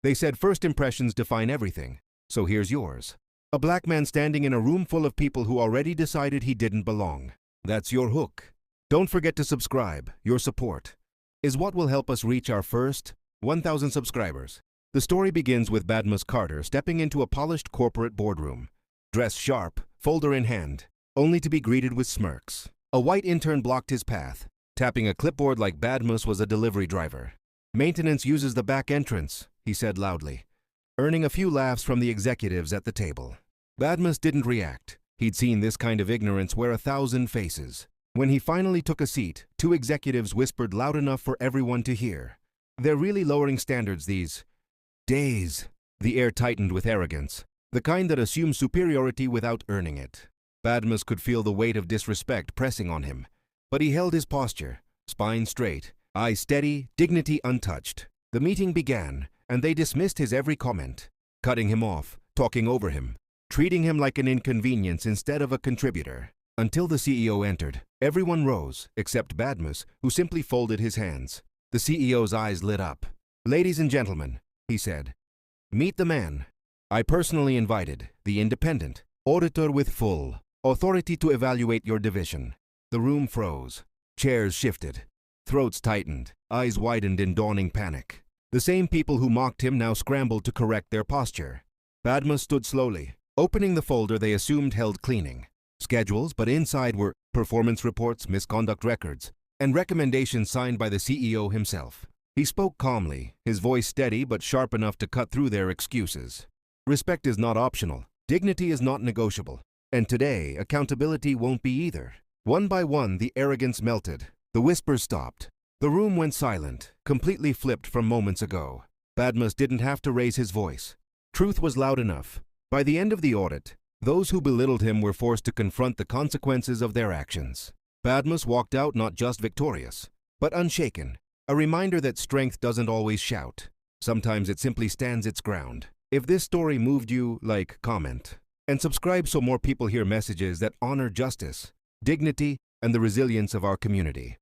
They said first impressions define everything, so here's yours. A black man standing in a room full of people who already decided he didn't belong. That's your hook. Don't forget to subscribe. Your support is what will help us reach our first 1,000 subscribers. The story begins with Badmus Carter stepping into a polished corporate boardroom, dressed sharp, folder in hand, only to be greeted with smirks. A white intern blocked his path, tapping a clipboard like Badmus was a delivery driver. "Maintenance uses the back entrance," he said loudly, earning a few laughs from the executives at the table. Badmus didn't react. He'd seen this kind of ignorance wear 1,000 faces. When he finally took a seat, 2 executives whispered loud enough for everyone to hear. "They're really lowering standards these days." The air tightened with arrogance, the kind that assumes superiority without earning it. Badmus could feel the weight of disrespect pressing on him, but he held his posture, spine straight, eyes steady, dignity untouched. The meeting began, and they dismissed his every comment, cutting him off, talking over him, treating him like an inconvenience instead of a contributor. Until the CEO entered, everyone rose, except Badmus, who simply folded his hands. The CEO's eyes lit up. "Ladies and gentlemen," he said, "meet the man I personally invited, the independent auditor with full authority to evaluate your division." The room froze. Chairs shifted. Throats tightened. Eyes widened in dawning panic. The same people who mocked him now scrambled to correct their posture. Badmus stood slowly, opening the folder they assumed held cleaning schedules, but inside were performance reports, misconduct records, and recommendations signed by the CEO himself. He spoke calmly, his voice steady but sharp enough to cut through their excuses. "Respect is not optional. Dignity is not negotiable. And today, accountability won't be either." One by one, the arrogance melted. The whispers stopped. The room went silent, completely flipped from moments ago. Badmus didn't have to raise his voice. Truth was loud enough. By the end of the audit, those who belittled him were forced to confront the consequences of their actions. Badmus walked out not just victorious, but unshaken, a reminder that strength doesn't always shout. Sometimes it simply stands its ground. If this story moved you, like, comment, and subscribe so more people hear messages that honor justice, dignity, and the resilience of our community.